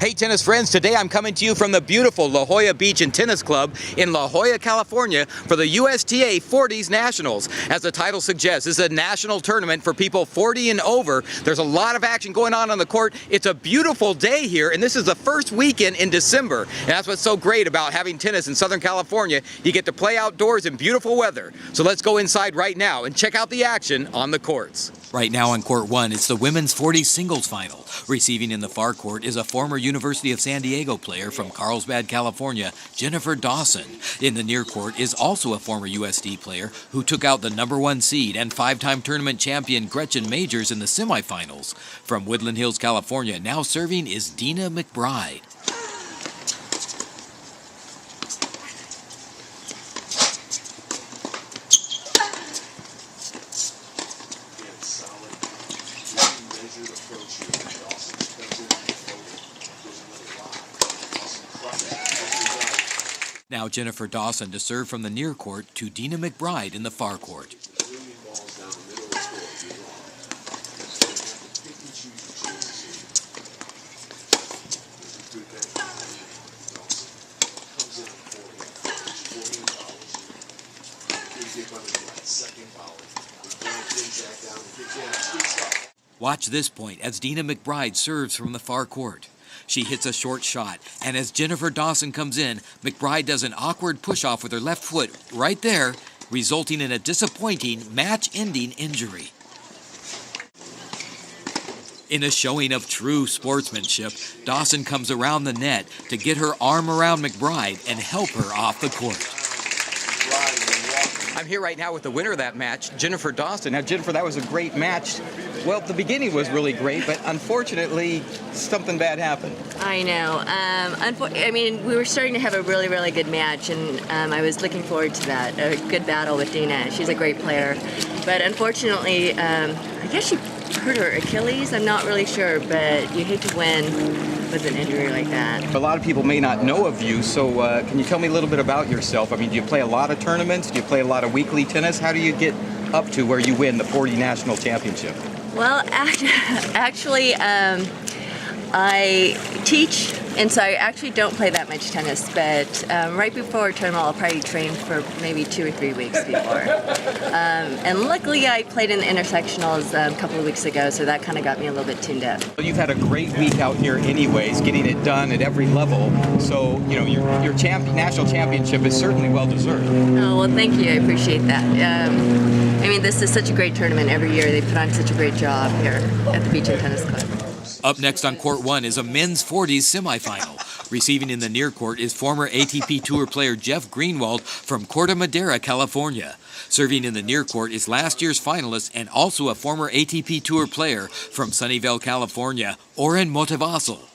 Hey tennis friends, today I'm coming to you from the beautiful La Jolla Beach and Tennis Club in La Jolla, California for the USTA 40s Nationals. As the title suggests, this is a national tournament for people 40 and over. There's a lot of action going on the court. It's a beautiful day here, and this is the first weekend in December. And that's what's so great about having tennis in Southern California. You get to play outdoors in beautiful weather. So let's go inside right now and check out the action on the courts. Right now on court one, it's the women's 40 singles final. Receiving in the far court is a former University of San Diego player from Carlsbad, California, Jennifer Dawson. In the near court is also a former USD player who took out the #1 seed and 5-time tournament champion Gretchen Majors in the semifinals. From Woodland Hills, California, now serving is Dina McBride. Now Jennifer Dawson to serve from the near court to Dina McBride in the far court. Watch this point as Dina McBride serves from the far court. She hits a short shot, and as Jennifer Dawson comes in, McBride does an awkward push-off with her left foot right there, resulting in a disappointing, match-ending injury. In a showing of true sportsmanship, Dawson comes around the net to get her arm around McBride and help her off the court. I'm here right now with the winner of that match, Jennifer Dawson. Now, Jennifer, that was a great match. Well, the beginning was really great, but unfortunately, something bad happened. I know. I mean, we were starting to have a really, really good match, and I was looking forward to that. A good battle with Dina. She's a great player. But unfortunately, I guess she hurt her Achilles. I'm not really sure, but you hate to win with an injury like that. A lot of people may not know of you, so can you tell me a little bit about yourself? I mean, do you play a lot of tournaments? Do you play a lot of weekly tennis? How do you get up to where you win the 40 National Championship? Well, actually, I teach, and so I actually don't play that much tennis, but right before a tournament, I'll probably train for maybe 2 or 3 weeks before. And luckily, I played in the intersectionals a couple of weeks ago, so that kind of got me a little bit tuned up. You've had a great week out here anyways, getting it done at every level, so, you know, your national championship is certainly well-deserved. Oh, well, thank you. I appreciate that. I mean, this is such a great tournament every year. They put on such a great job here at the Beach and Tennis Club. Up next on court one is a men's 40s semifinal. Receiving in the near court is former ATP Tour player Jeff Greenwald from Corte Madera, California. Serving in the near court is last year's finalist and also a former ATP Tour player from Sunnyvale, California, Oren Motivasol.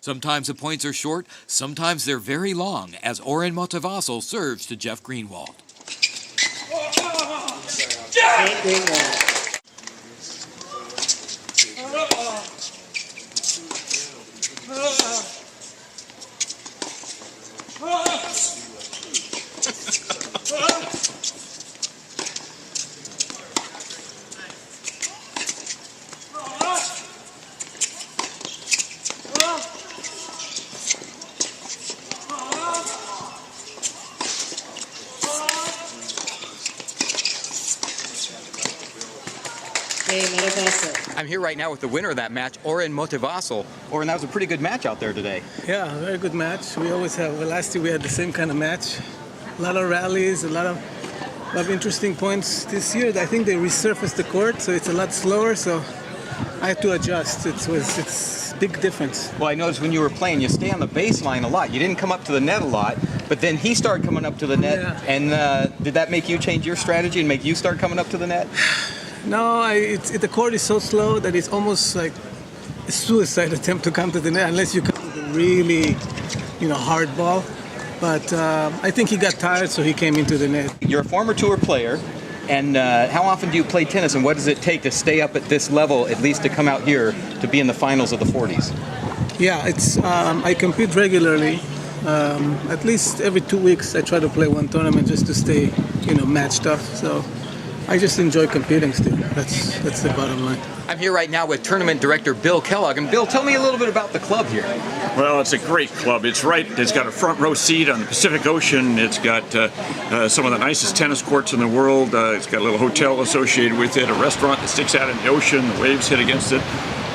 Sometimes the points are short, sometimes they're very long, as Oren Motivasol serves to Jeff Greenwald. Jeff Greenwald. I'm here right now with the winner of that match, Oren Motivasol. Oren, that was a pretty good match out there today. Yeah, very good match. We always have, well, last year we had the same kind of match. A lot of rallies, a lot of interesting points. This year, I think they resurfaced the court, so it's a lot slower, so I had to adjust. It's big difference. Well, I noticed when you were playing, you stay on the baseline a lot. You didn't come up to the net a lot, but then he started coming up to the net. Yeah. And did that make you change your strategy and make you start coming up to the net? No, the court is so slow that it's almost like a suicide attempt to come to the net unless you come with a really, hard ball. But I think he got tired, so he came into the net. You're a former tour player, and how often do you play tennis, and what does it take to stay up at this level, at least to come out here to be in the finals of the 40s? Yeah, I compete regularly. At least every 2 weeks, I try to play one tournament just to stay, matched up. So I just enjoy competing still. That's the bottom line. I'm here right now with tournament director Bill Kellogg. And Bill, tell me a little bit about the club here. Well, it's a great club. It's got a front row seat on the Pacific Ocean. It's got some of the nicest tennis courts in the world. It's got a little hotel associated with it, a restaurant that sticks out in the ocean. The waves hit against it.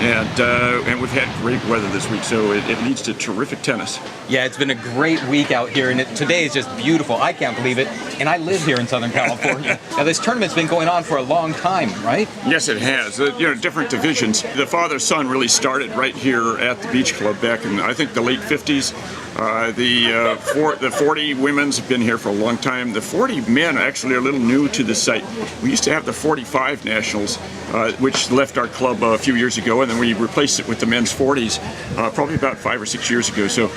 And we've had great weather this week, so it leads to terrific tennis. Yeah, it's been a great week out here, and today is just beautiful. I can't believe it, and I live here in Southern California. Now, this tournament's been going on for a long time, right? Yes, it has. Different divisions. The father-son really started right here at the Beach Club back in, I think, the late 50s. The 40 women's have been here for a long time. The 40 men actually are a little new to the site. We used to have the 45 nationals, which left our club a few years ago, and then we replaced it with the men's 40s probably about 5 or 6 years ago. So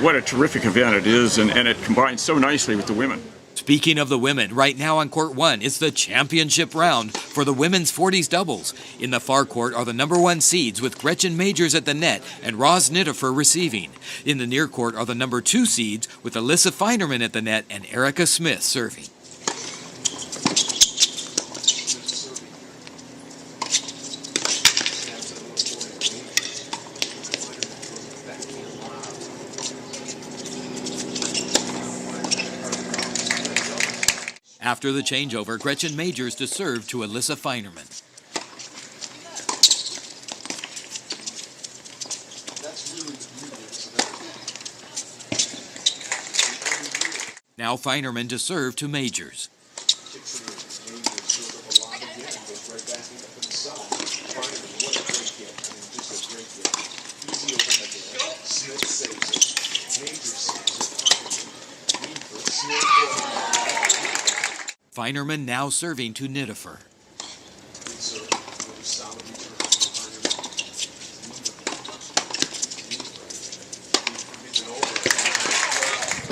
what a terrific event it is, and it combines so nicely with the women. Speaking of the women, right now on court 1 is the championship round for the women's 40s doubles. In the far court are the number 1 seeds with Gretchen Majors at the net and Roz Nittifer receiving. In the near court are the number 2 seeds with Alyssa Feinerman at the net and Erica Smith serving. After the changeover, Gretchen Majors to serve to Alyssa Feinerman. Now Feinerman to serve to Majors. Feinerman now serving to Nittifer.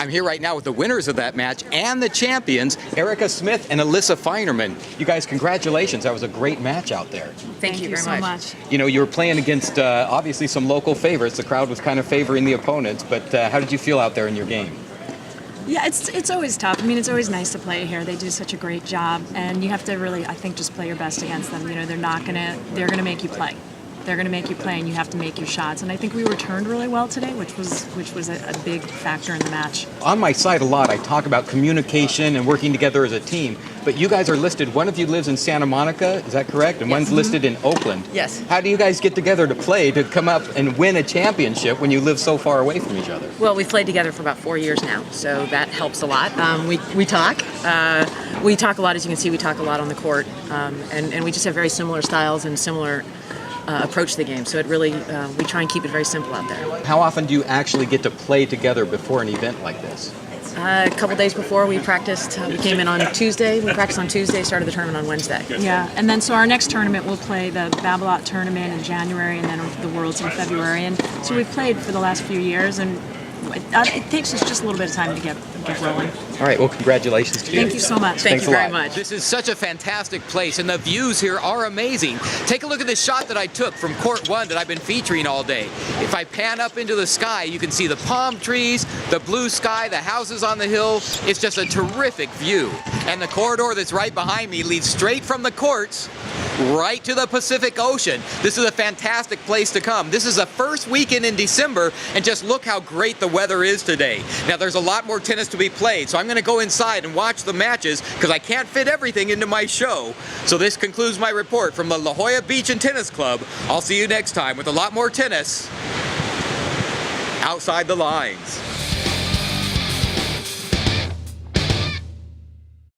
I'm here right now with the winners of that match and the champions, Erica Smith and Alyssa Feinerman. You guys, congratulations. That was a great match out there. Thank you very so much. You were playing against obviously some local favorites. The crowd was kind of favoring the opponents, but how did you feel out there in your game? Yeah, it's always tough. I mean, it's always nice to play here. They do such a great job, and you have to really, I think, just play your best against them. They're gonna make you play. They're going to make you play, and you have to make your shots. And I think we returned really well today, which was a big factor in the match. On my site a lot, I talk about communication and working together as a team. But you guys are listed. One of you lives in Santa Monica, is that correct? And one's listed in Oakland. Yes. How do you guys get together to play to come up and win a championship when you live so far away from each other? Well, we've played together for about 4 years now, so that helps a lot. We talk. We talk a lot, as you can see. We talk a lot on the court, and we just have very similar styles and similar approach to the game. So it really, we try and keep it very simple out there. How often do you actually get to play together before an event like this? A couple days before we practiced, we came in on Tuesday. We practiced on Tuesday, started the tournament on Wednesday. Yeah, and then so our next tournament, we'll play the Babolat tournament in January, and then the Worlds in February. And so we've played for the last few years, and it takes us just a little bit of time to get rolling. All right, well, congratulations to you. Thank you so much. Thank you very a lot. much. This is such a fantastic place, and the views here are amazing. Take a look at this shot that I took from Court 1 that I've been featuring all day. If I pan up into the sky, you can see the palm trees, the blue sky, the houses on the hill. It's just a terrific view. And the corridor that's right behind me leads straight from the courts right to the Pacific Ocean. This is a fantastic place to come. This is the first weekend in December, and just look how great the weather is today. Now, there's a lot more tennis to be played, so I'm going to go inside and watch the matches because I can't fit everything into my show. So this concludes my report from the La Jolla Beach and Tennis Club. I'll see you next time with a lot more tennis outside the lines.